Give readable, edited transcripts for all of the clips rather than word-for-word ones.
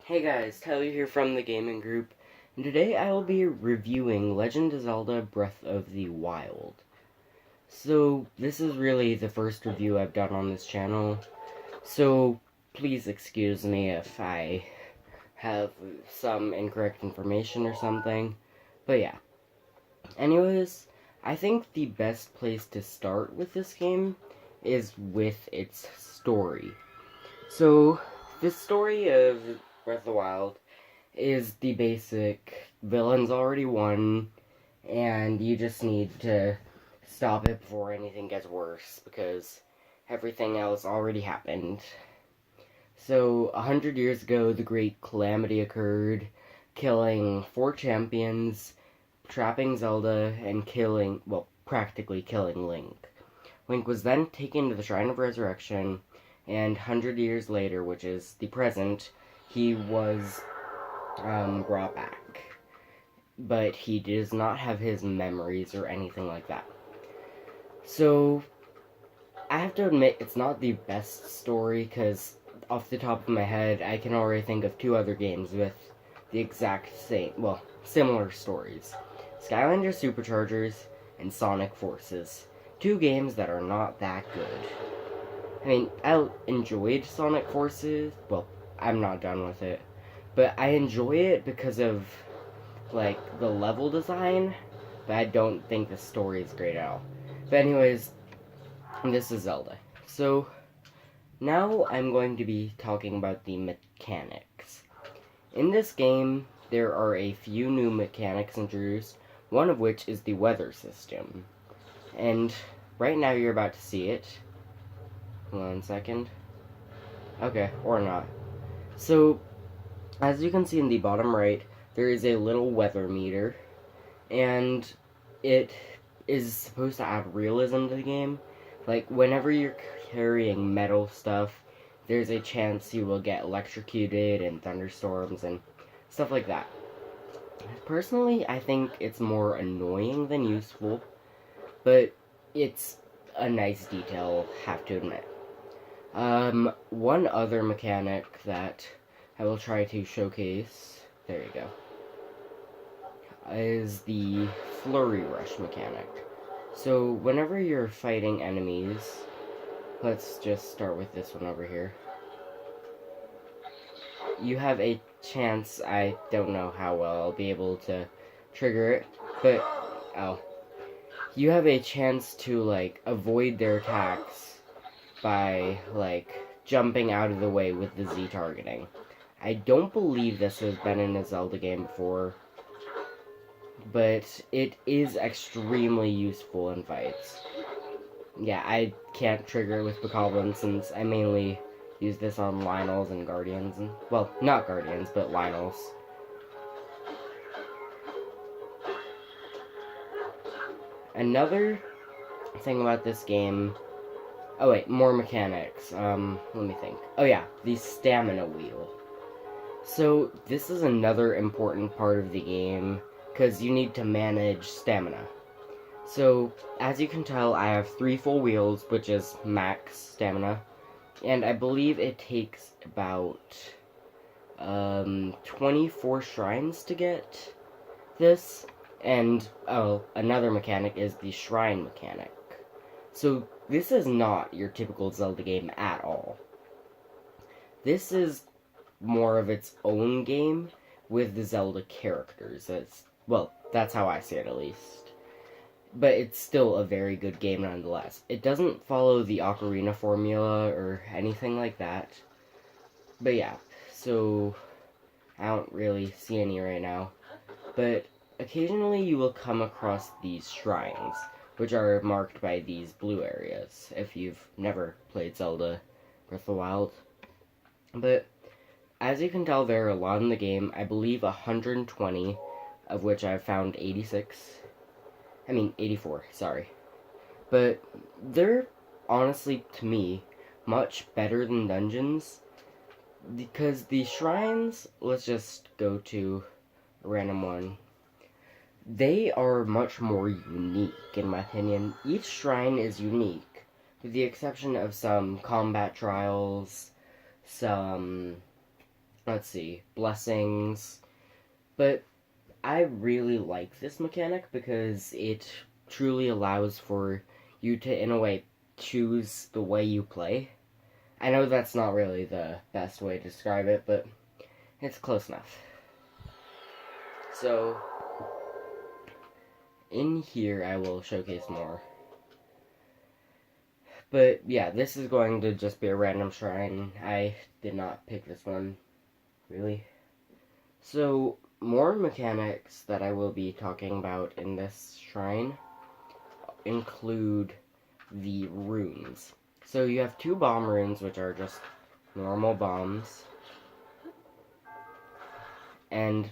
Hey guys, Tyler here from the Gaming Group, and today I will be reviewing Legend of Zelda Breath of the Wild. So, this is really the first review I've done on this channel, so please excuse me if I have some incorrect information or something, but yeah. Anyways, I think the best place to start with this game is with its story. So, the story of Breath of the Wild is the basic villain's already won, and you just need to stop it before anything gets worse because everything else already happened. So, 100 years ago, the Great Calamity occurred, killing 4 champions, trapping Zelda, and practically killing Link. Link was then taken to the Shrine of Resurrection, and 100 years later, which is the present, he was brought back. But he does not have his memories or anything like that. So, I have to admit, it's not the best story, because off the top of my head, I can already think of 2 other games with the exact same, similar stories. Skylander Superchargers and Sonic Forces. 2 games that are not that good. I mean, I enjoyed Sonic Forces. Well, I'm not done with it. But I enjoy it because of, the level design, but I don't think the story is great at all. But anyways, this is Zelda. So, now I'm going to be talking about the mechanics. In this game, there are a few new mechanics introduced, one of which is the weather system. And right now you're about to see it. 1 second. Okay, or not. So, as you can see in the bottom right, there is a little weather meter, and it is supposed to add realism to the game. Like, whenever you're carrying metal stuff, there's a chance you will get electrocuted and thunderstorms and stuff like that. Personally, I think it's more annoying than useful, but it's a nice detail, have to admit. One other mechanic that I will try to showcase, there you go, is the Flurry Rush mechanic. So, whenever you're fighting enemies, let's just start with this one over here. You have a chance, I don't know how well I'll be able to trigger it, but, you have a chance to, avoid their attacks by, jumping out of the way with the Z targeting. I don't believe this has been in a Zelda game before, but it is extremely useful in fights. Yeah, I can't trigger it with Bokoblin since I mainly use this on Lynels and Guardians, and, well, not Guardians, but Lynels. Another thing about this game, oh wait, more mechanics, let me think. Oh yeah, the stamina wheel. So, this is another important part of the game, because you need to manage stamina. So, as you can tell, I have 3 full wheels, which is max stamina, and I believe it takes about 24 shrines to get this, and, another mechanic is the shrine mechanic. So, this is not your typical Zelda game at all. This is more of its own game with the Zelda characters. That's how I see it at least. But it's still a very good game nonetheless. It doesn't follow the Ocarina formula or anything like that. But yeah, so I don't really see any right now. But occasionally you will come across these shrines, which are marked by these blue areas, if you've never played Zelda Breath of the Wild. But as you can tell, there are a lot in the game. I believe 120, of which I've found 84, sorry. But they're, honestly, to me, much better than dungeons, because the shrines, let's just go to a random one. They are much more unique, in my opinion. Each shrine is unique, with the exception of some combat trials, some let's see, blessings. But I really like this mechanic because it truly allows for you to, in a way, choose the way you play. I know that's not really the best way to describe it, but it's close enough. So, in here I will showcase more. But yeah, this is going to just be a random shrine. I did not pick this one, really. So, more mechanics that I will be talking about in this shrine include the runes. So you have 2 bomb runes, which are just normal bombs. And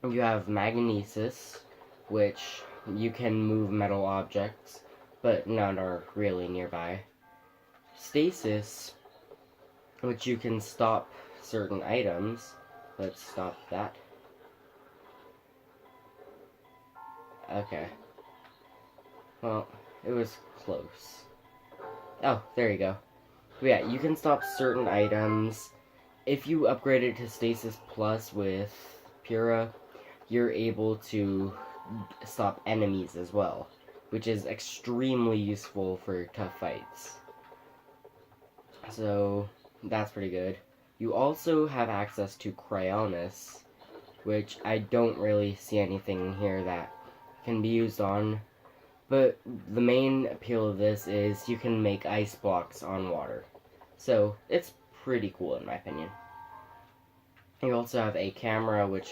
you have Magnesis, which you can move metal objects, but none are really nearby. Stasis, which you can stop certain items. Let's stop that. Okay. Well, it was close. Oh, there you go. But yeah, you can stop certain items. If you upgrade it to Stasis Plus with Pura, you're able to stop enemies as well, which is extremely useful for tough fights. So, that's pretty good. You also have access to Cryonis, which I don't really see anything here that can be used on. But the main appeal of this is you can make ice blocks on water. So, it's pretty cool in my opinion. You also have a camera, which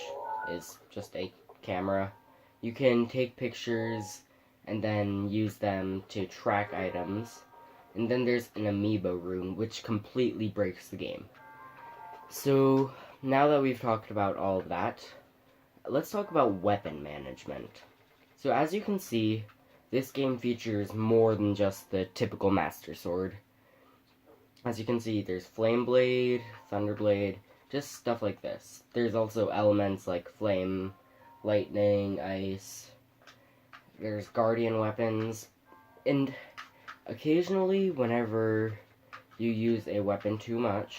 is just a camera. You can take pictures and then use them to track items. And then there's an amiibo room, which completely breaks the game. So, now that we've talked about all of that, let's talk about weapon management. So as you can see, this game features more than just the typical Master Sword. As you can see, there's Flame Blade, Thunder Blade, just stuff like this. There's also elements like Flame, Lightning, Ice. There's Guardian weapons. And occasionally, whenever you use a weapon too much,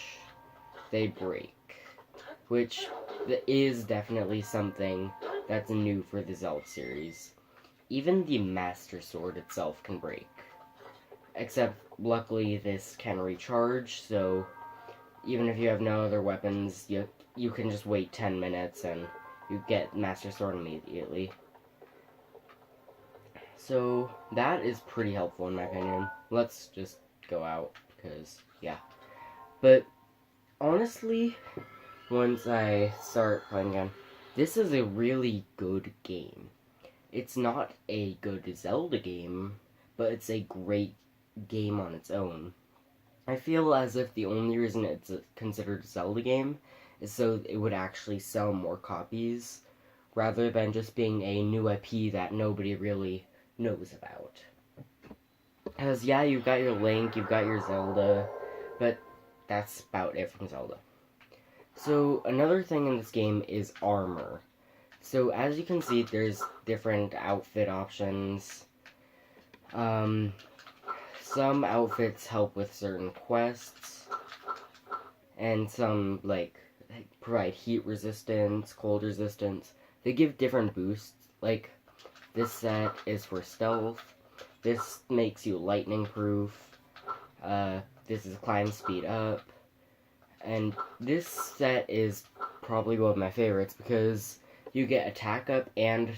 they break. Which is definitely something that's new for the Zelda series. Even the Master Sword itself can break. Except, luckily, this can recharge, so even if you have no other weapons, you can just wait 10 minutes and you get Master Sword immediately. So, that is pretty helpful in my opinion. Let's just go out, because, yeah. But, honestly, once I start playing again, this is a really good game. It's not a good Zelda game, but it's a great game on its own. I feel as if the only reason it's considered a Zelda game is so it would actually sell more copies, rather than just being a new IP that nobody really knows about. Because, yeah, you've got your Link, you've got your Zelda, but that's about it from Zelda. So, another thing in this game is armor. So, as you can see, there's different outfit options. Some outfits help with certain quests, and some, provide heat resistance, cold resistance. They give different boosts, like, this set is for stealth, this makes you lightning proof, this is climb speed up, and this set is probably one of my favorites because you get attack up, and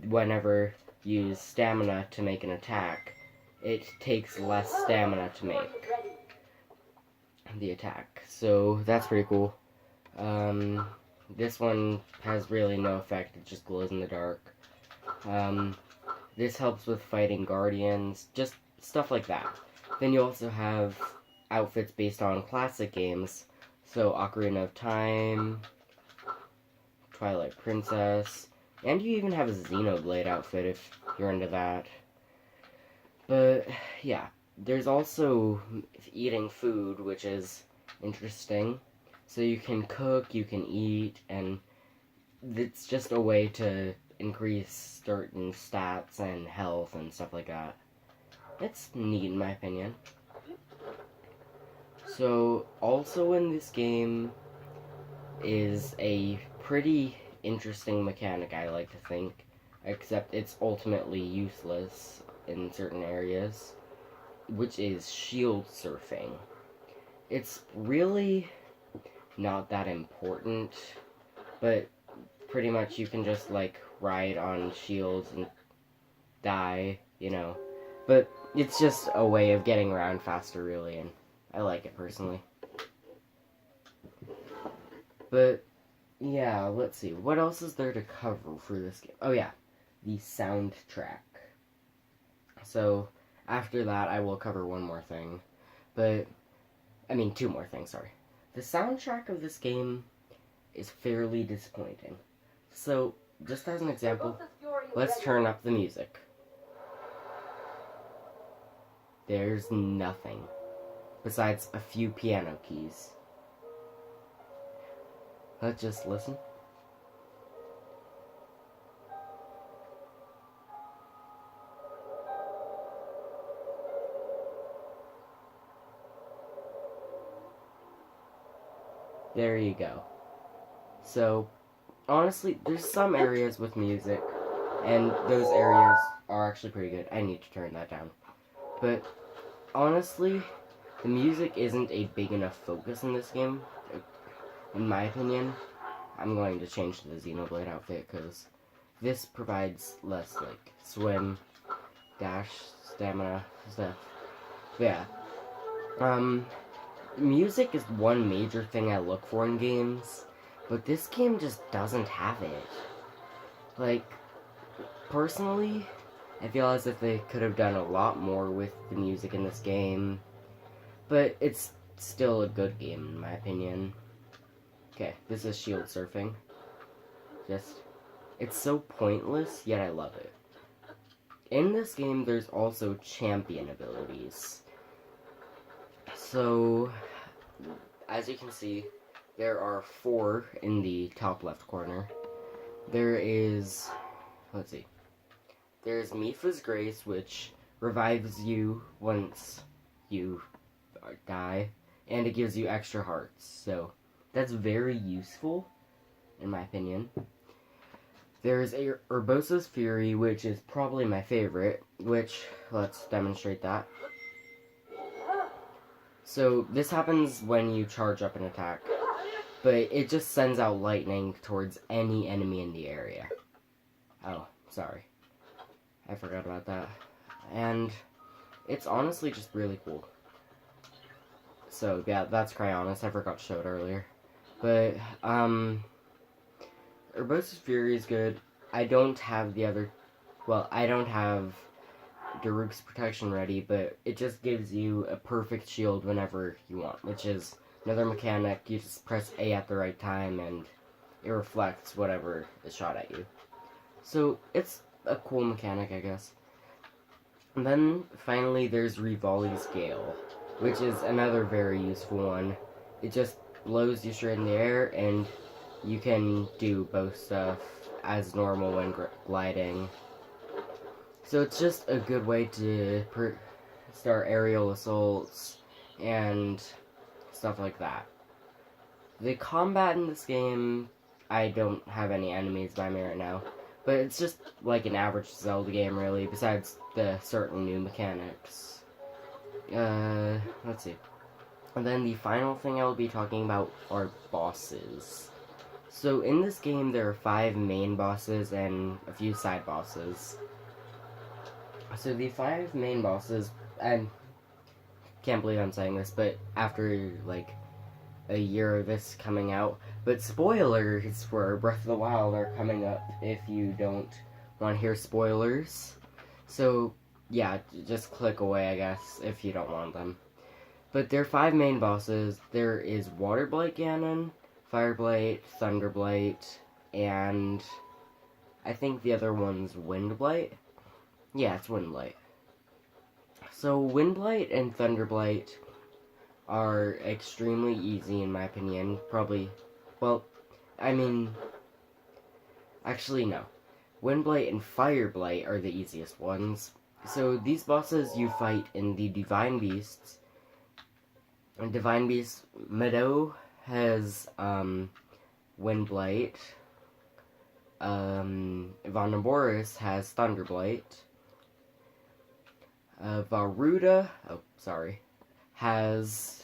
whenever you use stamina to make an attack, it takes less stamina to make the attack. So that's pretty cool. This one has really no effect, it just glows in the dark. This helps with fighting guardians, just stuff like that. Then you also have outfits based on classic games, so Ocarina of Time, Twilight Princess, and you even have a Xenoblade outfit if you're into that. But, yeah, there's also eating food, which is interesting. So you can cook, you can eat, and it's just a way to increase certain stats and health and stuff like that. It's neat in my opinion. So, also in this game, is a pretty interesting mechanic, I like to think, except it's ultimately useless in certain areas, which is shield surfing. It's really not that important, but pretty much you can just like ride on shields and die, you know. But it's just a way of getting around faster, really, and I like it personally. But yeah, let's see. What else is there to cover for this game? Oh yeah, the soundtrack. So after that, I will cover one more thing. But I mean, two more things, sorry. The soundtrack of this game is fairly disappointing. So, just as an example, let's turn up the music. There's nothing besides a few piano keys. Let's just listen. There you go. So, honestly, there's some areas with music, and those areas are actually pretty good. I need to turn that down. But, honestly, the music isn't a big enough focus in this game, in my opinion. I'm going to change to the Xenoblade outfit, because this provides less, like, swim, dash, stamina, stuff. But yeah. Music is one major thing I look for in games, but this game just doesn't have it. Like, personally, I feel as if they could have done a lot more with the music in this game, but it's still a good game in my opinion. Okay, this is shield surfing. It's so pointless, yet I love it. In this game, there's also champion abilities. So, as you can see, there are 4 in the top left corner. There is, let's see, there's Mipha's Grace, which revives you once you die, and it gives you extra hearts, so that's very useful, in my opinion. There's Urbosa's Fury, which is probably my favorite, which, let's demonstrate that. So, this happens when you charge up an attack, but it just sends out lightning towards any enemy in the area. Oh, sorry. I forgot about that. And it's honestly just really cool. So, yeah, that's Cryonis. I forgot to show it earlier. But, Urbosa's Fury is good. I don't have the other... Well, I don't have Daruk's Protection ready, but it just gives you a perfect shield whenever you want, which is another mechanic. You just press A at the right time, and it reflects whatever is shot at you. So, it's a cool mechanic, I guess. And then, finally, there's Revali's Gale, which is another very useful one. It just blows you straight in the air, and you can do both stuff as normal when gliding. So it's just a good way to start aerial assaults and stuff like that. The combat in this game, I don't have any enemies by me right now, but it's just like an average Zelda game, really, besides the certain new mechanics. Let's see. And then the final thing I will be talking about are bosses. So in this game, there are 5 main bosses and a few side bosses. So the 5 main bosses, I can't believe I'm saying this, but after like a year of this coming out, but spoilers for Breath of the Wild are coming up if you don't want to hear spoilers. So yeah, just click away, I guess, if you don't want them. But there are 5 main bosses. There is Water Blight Ganon, Fire Blight, Thunder Blight, and I think the other one's Wind Blight. Yeah, it's Wind Blight. So Wind Blight and Thunder Blight are extremely easy in my opinion. Probably, well, I mean, actually no. Wind Blight and Fire Blight are the easiest ones. So these bosses you fight in the Divine Beasts. And Divine Beast Meadow has Windblight. Vonneboris has Thunderblight. Varuda, has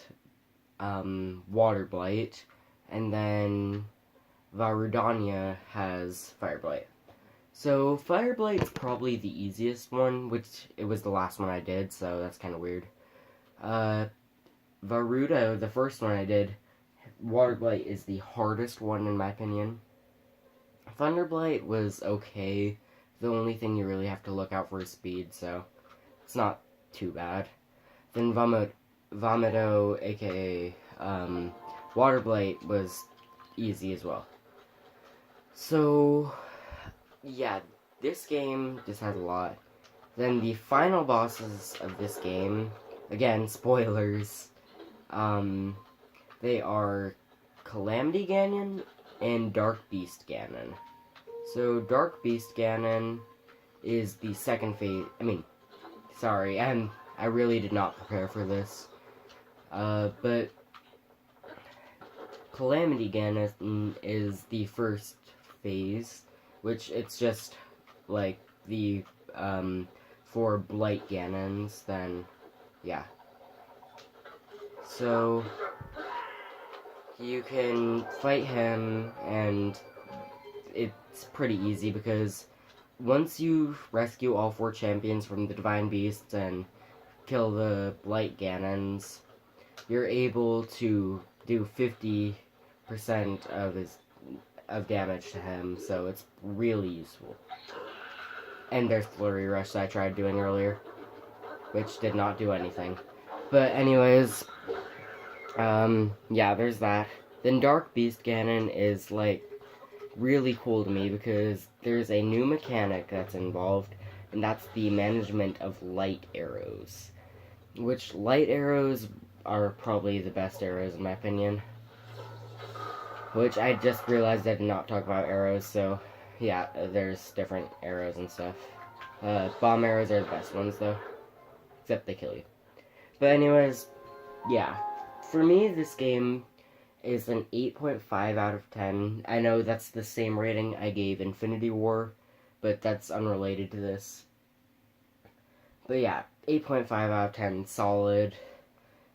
Water Blight, and then Varudania has Fire Blight. So Fire Blight's probably the easiest one, which it was the last one I did, so that's kind of weird. Varuda, the first one I did, Water Blight is the hardest one in my opinion. Thunder Blight was okay. The only thing you really have to look out for is speed, so it's not too bad. Then Vomito, aka Water Blight, was easy as well. So, yeah, this game just has a lot. Then the final bosses of this game, again, spoilers, they are Calamity Ganon and Dark Beast Ganon. So, Dark Beast Ganon is the second phase. I really did not prepare for this. But Calamity Ganon is the first phase, which it's just like the for Blight Ganons, then yeah. So you can fight him, and it's pretty easy because once you rescue all 4 champions from the Divine Beasts and kill the Blight Ganons, you're able to do 50% of damage to him, so it's really useful. And there's Flurry Rush that I tried doing earlier, which did not do anything. But anyways, yeah, there's that. Then Dark Beast Ganon is, like, really cool to me because there's a new mechanic that's involved, and that's the management of light arrows. Which, light arrows are probably the best arrows in my opinion. Which I just realized I did not talk about arrows, so yeah, there's different arrows and stuff. Bomb arrows are the best ones though, except they kill you. But anyways, yeah, for me this game is an 8.5 out of 10. I know that's the same rating I gave Infinity War, but that's unrelated to this. But yeah, 8.5 out of 10, solid.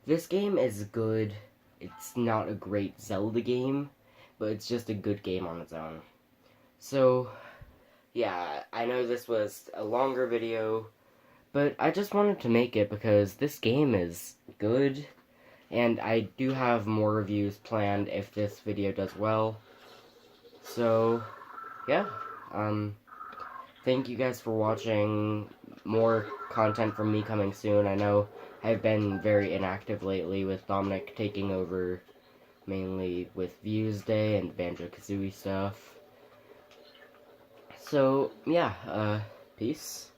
This game is good. It's not a great Zelda game, but it's just a good game on its own. So, yeah, I know this was a longer video, but I just wanted to make it because this game is good, and I do have more reviews planned if this video does well. So, yeah, thank you guys for watching. More content from me coming soon. I know I've been very inactive lately with Dominic taking over, mainly with Views Day and Banjo-Kazooie stuff. So, yeah, peace.